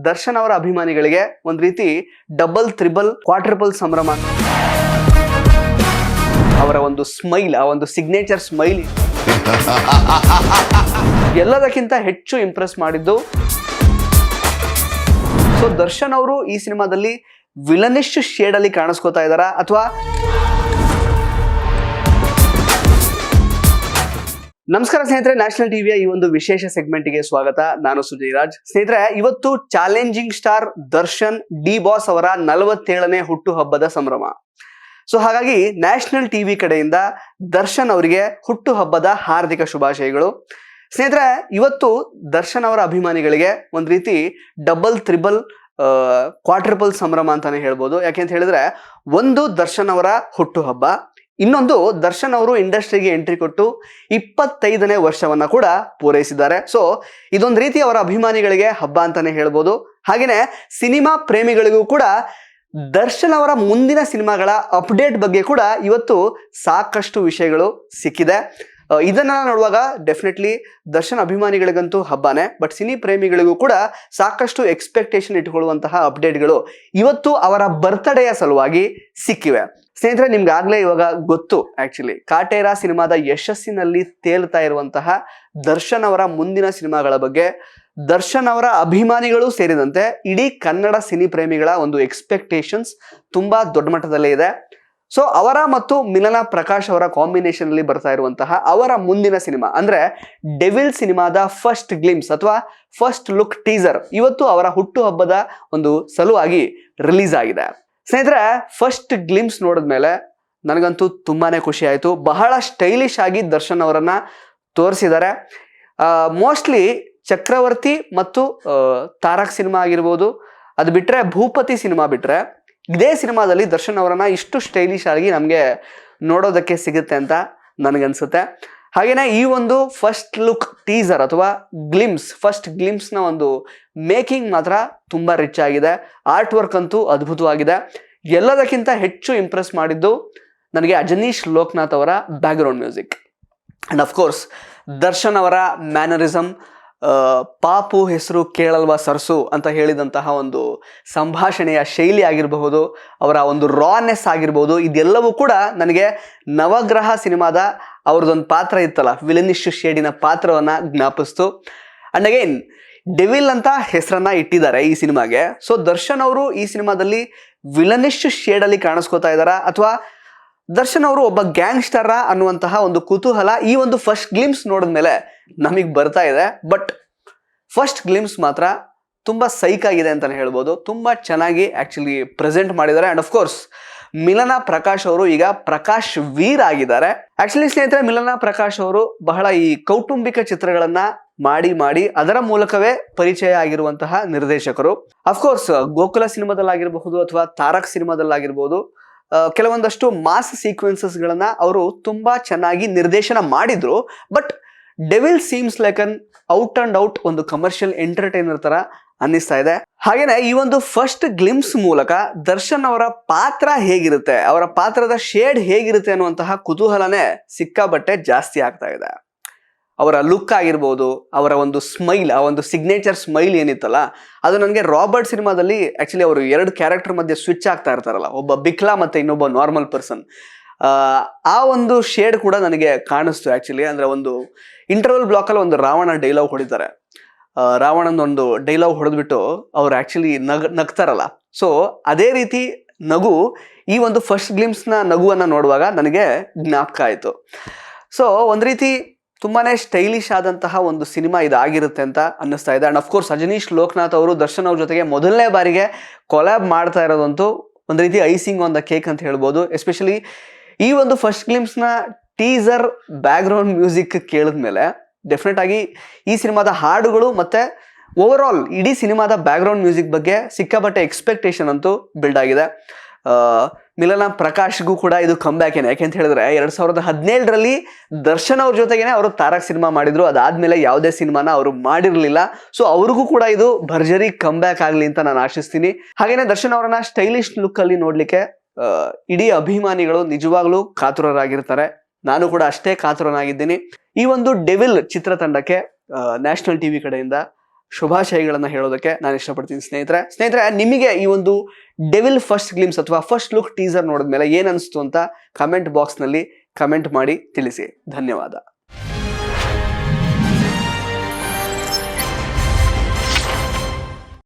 ದರ್ಶನ್ ಅವರ ಅಭಿಮಾನಿಗಳಿಗೆ ಒಂದ್ ರೀತಿ ಡಬಲ್ ತ್ರಿಬಲ್ ಕ್ವಾಡ್ರಿಬಲ್ ಸಂಭ್ರಮ. ಅವರ ಒಂದು ಸ್ಮೈಲ್, ಆ ಒಂದು ಸಿಗ್ನೇಚರ್ ಸ್ಮೈಲ್ ಎಲ್ಲದಕ್ಕಿಂತ ಹೆಚ್ಚು ಇಂಪ್ರೆಸ್ ಮಾಡಿದ್ದು. ಸೊ ದರ್ಶನ್ ಅವರು ಈ ಸಿನಿಮಾದಲ್ಲಿ ವಿಲನಿಶ್ ಶೇಡ್ ಅಲ್ಲಿ ಕಾಣಿಸ್ಕೋತಾ ಇದಾರ ಅಥವಾ ನಮಸ್ಕಾರ ಸ್ನೇಹಿತರೆ, ನ್ಯಾಷನಲ್ ಟಿವಿಯ ಈ ಒಂದು ವಿಶೇಷ ಸೆಗ್ಮೆಂಟ್ಗೆ ಸ್ವಾಗತ. ನಾನು ಸುಜಯ್ ರಾಜ್. ಸ್ನೇಹಿತರೆ, ಇವತ್ತು challenging star Darshan D boss ಅವರ 47ನೇ ಹುಟ್ಟುಹಬ್ಬದ ಸಂಭ್ರಮ. ಸೊ ಹಾಗಾಗಿ ನ್ಯಾಷನಲ್ ಟಿವಿ ಕಡೆಯಿಂದ ದರ್ಶನ್ ಅವರಿಗೆ ಹುಟ್ಟುಹಬ್ಬದ ಹಾರ್ದಿಕ ಶುಭಾಶಯಗಳು. ಸ್ನೇಹಿತರೆ, ಇವತ್ತು ದರ್ಶನ್ ಅವರ ಅಭಿಮಾನಿಗಳಿಗೆ ಒಂದ್ ರೀತಿ ಡಬಲ್ ತ್ರಿಬಲ್ ಕ್ವಾಡ್ರಿಬಲ್ ಸಂಭ್ರಮ ಅಂತಾನೆ ಹೇಳ್ಬೋದು. ಯಾಕೆಂತ ಹೇಳಿದ್ರೆ, ಒಂದು ದರ್ಶನ್ ಅವರ ಹುಟ್ಟುಹಬ್ಬ, ಇನ್ನೊಂದು ದರ್ಶನ್ ಅವರು ಇಂಡಸ್ಟ್ರಿಗೆ ಎಂಟ್ರಿ ಕೊಟ್ಟು 25ನೇ ವರ್ಷವನ್ನ ಕೂಡ ಪೂರೈಸಿದ್ದಾರೆ. ಸೊ ಇದೊಂದು ರೀತಿ ಅವರ ಅಭಿಮಾನಿಗಳಿಗೆ ಹಬ್ಬ ಅಂತಾನೆ ಹೇಳ್ಬೋದು. ಹಾಗೇನೆ ಸಿನಿಮಾ ಪ್ರೇಮಿಗಳಿಗೂ ಕೂಡ ದರ್ಶನ್ ಅವರ ಮುಂದಿನ ಸಿನಿಮಾಗಳ ಅಪ್ಡೇಟ್ ಬಗ್ಗೆ ಕೂಡ ಇವತ್ತು ಸಾಕಷ್ಟು ವಿಷಯಗಳು ಸಿಕ್ಕಿದೆ. ಇದನ್ನ ನೋಡುವಾಗ ಡೆಫಿನೆಟ್ಲಿ ದರ್ಶನ್ ಅಭಿಮಾನಿಗಳಿಗಂತೂ ಹಬ್ಬನೇ, ಬಟ್ ಸಿನಿ ಪ್ರೇಮಿಗಳಿಗೂ ಕೂಡ ಸಾಕಷ್ಟು ಎಕ್ಸ್ಪೆಕ್ಟೇಷನ್ ಇಟ್ಕೊಳ್ಳುವಂತಹ ಅಪ್ಡೇಟ್ಗಳು ಇವತ್ತು ಅವರ ಬರ್ತ್ಡೇಯ ಸಲುವಾಗಿ ಸಿಕ್ಕಿವೆ. ಸ್ನೇಹಿತರೆ, ನಿಮ್ಗಾಗ್ಲೇ ಇವಾಗ ಗೊತ್ತು, ಆಕ್ಚುಲಿ ಕಾಟೇರ ಸಿನಿಮಾದ ಯಶಸ್ಸಿನಲ್ಲಿ ತೇಲ್ತಾ ಇರುವಂತಹ ದರ್ಶನ್ ಅವರ ಮುಂದಿನ ಸಿನಿಮಾಗಳ ಬಗ್ಗೆ ದರ್ಶನ್ ಅವರ ಅಭಿಮಾನಿಗಳು ಸೇರಿದಂತೆ ಇಡೀ ಕನ್ನಡ ಸಿನಿ ಪ್ರೇಮಿಗಳ ಒಂದು ಎಕ್ಸ್ಪೆಕ್ಟೇಷನ್ಸ್ ತುಂಬಾ ದೊಡ್ಡ ಮಟ್ಟದಲ್ಲೇ ಇದೆ. ಸೊ ಅವರ ಮತ್ತು ಮಿಲನ ಪ್ರಕಾಶ್ ಅವರ ಕಾಂಬಿನೇಷನ್ ಅಲ್ಲಿ ಬರ್ತಾ ಇರುವಂತಹ ಅವರ ಮುಂದಿನ ಸಿನಿಮಾ ಅಂದ್ರೆ ಡೆವಿಲ್ ಸಿನಿಮಾದ ಫಸ್ಟ್ ಗ್ಲಿಮ್ಸ್ ಅಥವಾ ಫಸ್ಟ್ ಲುಕ್ ಟೀಸರ್ ಇವತ್ತು ಅವರ ಹುಟ್ಟುಹಬ್ಬದ ಒಂದು ಸಲುವಾಗಿ ರಿಲೀಸ್ ಆಗಿದೆ. ಸ್ನೇಹಿತರೆ, ಫಸ್ಟ್ ಗ್ಲಿಮ್ಸ್ ನೋಡಿದ್ಮೇಲೆ ನನಗಂತೂ ತುಂಬಾನೇ ಖುಷಿ ಆಯ್ತು. ಬಹಳ ಸ್ಟೈಲಿಶ್ ಆಗಿ ದರ್ಶನ್ ಅವರನ್ನ ತೋರಿಸಿದ್ದಾರೆ. ಮೋಸ್ಟ್ಲಿ ಚಕ್ರವರ್ತಿ ಮತ್ತು ತಾರಕ್ ಸಿನಿಮಾ ಆಗಿರ್ಬೋದು, ಅದು ಬಿಟ್ರೆ ಭೂಪತಿ ಸಿನಿಮಾ ಬಿಟ್ರೆ ಇದೇ ಸಿನಿಮಾದಲ್ಲಿ ದರ್ಶನ್ ಅವರನ್ನ ಇಷ್ಟು ಸ್ಟೈಲಿಶ್ ಆಗಿ ನಮಗೆ ನೋಡೋದಕ್ಕೆ ಸಿಗುತ್ತೆ ಅಂತ ನನಗನ್ಸುತ್ತೆ. ಹಾಗೇನೆ ಈ ಒಂದು ಫಸ್ಟ್ ಲುಕ್ ಟೀಸರ್ ಅಥವಾ ಫಸ್ಟ್ ಗ್ಲಿಮ್ಸ್ನ ಒಂದು ಮೇಕಿಂಗ್ ಮಾತ್ರ ತುಂಬಾ ರಿಚ್ ಆಗಿದೆ. ಆರ್ಟ್ ವರ್ಕ್ ಅಂತೂ ಅದ್ಭುತವಾಗಿದೆ. ಎಲ್ಲದಕ್ಕಿಂತ ಹೆಚ್ಚು ಇಂಪ್ರೆಸ್ ಮಾಡಿದ್ದು ನನಗೆ ಅಜನೀಶ್ ಲೋಕನಾಥ್ ಅವರ background music and of course Darshan ಅವರ ಮ್ಯಾನರಿಸಮ್. ಪಾಪು ಹೆಸರು ಕೇಳಲ್ವಾ ಸರ್ಸು ಅಂತ ಹೇಳಿದಂತಹ ಒಂದು ಸಂಭಾಷಣೆಯ ಶೈಲಿ ಆಗಿರಬಹುದು, ಅವರ ಒಂದು ರಾನೆಸ್ ಆಗಿರ್ಬೋದು, ಇದೆಲ್ಲವೂ ಕೂಡ ನನಗೆ ನವಗ್ರಹ ಸಿನಿಮಾದ ಅವ್ರದ್ದೊಂದು ಪಾತ್ರ ಇತ್ತಲ್ಲ, ವಿಲನಿಶ್ ಶೇಡಿನ ಪಾತ್ರವನ್ನ ಜ್ಞಾಪಿಸ್ತು. ಅಂಡ್ ಅಗೈನ್ ಡೆವಿಲ್ ಅಂತ ಹೆಸರನ್ನ ಇಟ್ಟಿದ್ದಾರೆ ಈ ಸಿನಿಮಾಗೆ. ಸೊ ದರ್ಶನ್ ಅವರು ಈ ಸಿನಿಮಾದಲ್ಲಿ ವಿಲನಿಶ್ ಶೇಡ್ ಅಲ್ಲಿ ಕಾಣಿಸ್ಕೋತಾ ಇದಾರ ಅಥವಾ ದರ್ಶನ್ ಅವರು ಒಬ್ಬ ಗ್ಯಾಂಗ್ಸ್ಟರ್ ಅನ್ನುವಂತಹ ಒಂದು ಕುತೂಹಲ ಈ ಒಂದು ಫಸ್ಟ್ ಗ್ಲಿಮ್ಸ್ ನೋಡಿದ್ಮೇಲೆ ನಮಗೆ ಬರ್ತಾ ಇದೆ. ಬಟ್ ಫಸ್ಟ್ ಗ್ಲಿಮ್ಸ್ ಮಾತ್ರ ತುಂಬಾ ಸೈಕ್ ಆಗಿದೆ ಅಂತಾನೆ ಹೇಳ್ಬೋದು. ತುಂಬಾ ಚೆನ್ನಾಗಿ ಆಕ್ಚುಲಿ ಪ್ರೆಸೆಂಟ್ ಮಾಡಿದ್ದಾರೆ. ಅಂಡ್ ಅಫ್ಕೋರ್ಸ್ ಮಿಲನ ಪ್ರಕಾಶ್ ಅವರು ಈಗ ಪ್ರಕಾಶ್ ವೀರ್ ಆಗಿದ್ದಾರೆ. ಆಕ್ಚುಲಿ ಸ್ನೇಹಿತರೆ, ಮಿಲನ ಪ್ರಕಾಶ್ ಅವರು ಬಹಳ ಈ ಕೌಟುಂಬಿಕ ಚಿತ್ರಗಳನ್ನ ಮಾಡಿ ಅದರ ಮೂಲಕವೇ ಪರಿಚಯ ಆಗಿರುವಂತಹ ನಿರ್ದೇಶಕರು. ಅಫ್ಕೋರ್ಸ್ ಗೋಕುಲ ಸಿನಿಮಾದಲ್ಲಾಗಿರಬಹುದು ಅಥವಾ ತಾರಕ್ ಸಿನಿಮಾದಲ್ಲಾಗಿರ್ಬೋದು, ಕೆಲವೊಂದಷ್ಟು ಮಾಸ್ ಸೀಕ್ವೆನ್ಸಸ್ ಗಳನ್ನ ಅವರು ತುಂಬಾ ಚೆನ್ನಾಗಿ ನಿರ್ದೇಶನ ಮಾಡಿದ್ರು. But devil seems like an out and out ಒಂದು ಕಮರ್ಷಿಯಲ್ ಎಂಟರ್ಟೈನರ್ ತರ ಅನ್ನಿಸ್ತಾ ಇದೆ. ಹಾಗೇನೆ ಈ ಒಂದು ಫಸ್ಟ್ ಗ್ಲಿಮ್ಸ್ ಮೂಲಕ ದರ್ಶನ್ ಅವರ ಪಾತ್ರ ಹೇಗಿರುತ್ತೆ, ಅವರ ಪಾತ್ರದ ಶೇಡ್ ಹೇಗಿರುತ್ತೆ ಅನ್ನುವಂತಹ ಕುತೂಹಲನೇ ಸಿಕ್ಕಾಬಟ್ಟೆ ಜಾಸ್ತಿ ಆಗ್ತಾ ಇದೆ. ಅವರ ಲುಕ್ ಆಗಿರ್ಬೋದು, ಅವರ ಒಂದು ಸ್ಮೈಲ್, ಆ ಒಂದು ಸಿಗ್ನೇಚರ್ ಸ್ಮೈಲ್ ಏನಿತ್ತಲ್ಲ, ಅದು ನನಗೆ ರಾಬರ್ಟ್ ಸಿನಿಮಾದಲ್ಲಿ ಆಕ್ಚುಲಿ ಅವರು 2 ಕ್ಯಾರೆಕ್ಟರ್ ಮಧ್ಯೆ ಸ್ವಿಚ್ ಆಗ್ತಾ ಇರ್ತಾರಲ್ಲ, ಒಬ್ಬ ಬಿಕ್ಲಾ ಮತ್ತೆ ಇನ್ನೊಬ್ಬ ನಾರ್ಮಲ್ ಪರ್ಸನ್, ಆ ಒಂದು ಶೇಡ್ ಕೂಡ ನನಗೆ ಕಾಣಿಸ್ತು ಆಕ್ಚುಲಿ. ಅಂದ್ರೆ ಒಂದು ಇಂಟರ್ವಲ್ ಬ್ಲಾಕ್ ಅಲ್ಲಿ ಒಂದು ರಾವಣ ಡೈಲಾಗ್ ಹೊಡಿತಾರೆ, ರಾವಣನ ಒಂದು ಡೈಲಾಗ್ ಹೊಡೆದ್ಬಿಟ್ಟು ಅವ್ರು ಆಕ್ಚುಲಿ ನಗ್ತಾರಲ್ಲ, ಸೊ ಅದೇ ರೀತಿ ನಗು ಈ ಒಂದು ಫಸ್ಟ್ ಗ್ಲಿಮ್ಸ್ನ ನಗುವನ್ನ ನೋಡುವಾಗ ನನಗೆ ಜ್ಞಾಪಕ ಆಯ್ತು. ಸೊ ಒಂದ್ ರೀತಿ ತುಂಬಾನೇ ಸ್ಟೈಲಿಶ್ ಆದಂತಹ ಒಂದು ಸಿನಿಮಾ ಇದಾಗಿರುತ್ತೆ ಅಂತ ಅನ್ನಿಸ್ತಾ ಇದೆ. ಅಂಡ್ ಅಫ್ಕೋರ್ಸ್ ಅಜನೀಶ್ ಲೋಕನಾಥ್ ಅವರು ದರ್ಶನ್ ಅವ್ರ ಜೊತೆಗೆ ಮೊದಲನೇ ಬಾರಿಗೆ ಕೊಲ್ಯಾಬ್ ಮಾಡ್ತಾ ಇರೋದಂತೂ ಒಂದ್ ರೀತಿ ಐಸಿಂಗ್ ಆನ್ ದ ಕೇಕ್ ಅಂತ ಹೇಳ್ಬೋದು. ಎಸ್ಪೆಷಲಿ ಈ ಒಂದು ಫಸ್ಟ್ ಗ್ಲಿಮ್ಸ್ನ ಟೀಸರ್ ಬ್ಯಾಕ್ಗ್ರೌಂಡ್ ಮ್ಯೂಸಿಕ್ ಕೇಳಿದ್ಮೇಲೆ ಡೆಫಿನೆಟ್ ಆಗಿ ಈ ಸಿನಿಮಾದ ಹಾಡುಗಳು ಮತ್ತೆ ಓವರ್ ಆಲ್ ಇಡೀ ಸಿನಿಮಾದ ಬ್ಯಾಕ್ಗ್ರೌಂಡ್ ಮ್ಯೂಸಿಕ್ ಬಗ್ಗೆ ಸಿಕ್ಕಾಪಟ್ಟೆ ಎಕ್ಸ್ಪೆಕ್ಟೇಷನ್ ಅಂತೂ ಬಿಲ್ಡ್ ಆಗಿದೆ. ಮಿಲನ ಪ್ರಕಾಶ್ಗೂ ಕೂಡ ಇದು ಕಂಬ್ಯಾಕ್ ಏನೆ. ಯಾಕೆಂತ ಹೇಳಿದ್ರೆ 2017ರಲ್ಲಿ ದರ್ಶನ್ ಅವ್ರ ಜೊತೆಗೇನೆ ಅವರು ತಾರಕ್ ಸಿನಿಮಾ ಮಾಡಿದ್ರು. ಅದಾದ್ಮೇಲೆ ಯಾವುದೇ ಸಿನಿಮಾನ ಅವರು ಮಾಡಿರ್ಲಿಲ್ಲ. ಸೊ ಅವ್ರಿಗೂ ಕೂಡ ಇದು ಭರ್ಜರಿ ಕಂಬ್ಯಾಕ್ ಆಗ್ಲಿ ಅಂತ ನಾನು ಆಶಿಸ್ತೀನಿ. ಹಾಗೇನೆ ದರ್ಶನ್ ಅವರನ್ನ ಸ್ಟೈಲಿಶ್ ಲುಕ್ ಅಲ್ಲಿ ನೋಡ್ಲಿಕ್ಕೆ ಇಡೀ ಅಭಿಮಾನಿಗಳು ನಿಜವಾಗ್ಲೂ ಕಾತುರರಾಗಿರ್ತಾರೆ. ನಾನು ಕೂಡ ಅಷ್ಟೇ ಕಾತುರನಾಗಿದ್ದೀನಿ. ಈ ಒಂದು ಡೆವಿಲ್ ಚಿತ್ರತಂಡಕ್ಕೆ ನ್ಯಾಷನಲ್ ಟಿವಿ ಕಡೆಯಿಂದ ಶುಭಾಶಯಗಳನ್ನ ಹೇಳೋದಕ್ಕೆ ನಾನು ಇಷ್ಟಪಡ್ತೀನಿ ಸ್ನೇಹಿತರೆ ನಿಮಗೆ ಈ ಒಂದು ಡೆವಿಲ್ ಫಸ್ಟ್ ಗ್ಲಿಮ್ಸ್ ಅಥವಾ ಫಸ್ಟ್ ಲುಕ್ ಟೀಸರ್ ನೋಡಿದ್ಮೇಲೆ ಏನ್ ಅನಿಸ್ತು ಅಂತ ಕಮೆಂಟ್ ಬಾಕ್ಸ್ ನಲ್ಲಿ ಕಮೆಂಟ್ ಮಾಡಿ ತಿಳಿಸಿ. ಧನ್ಯವಾದ.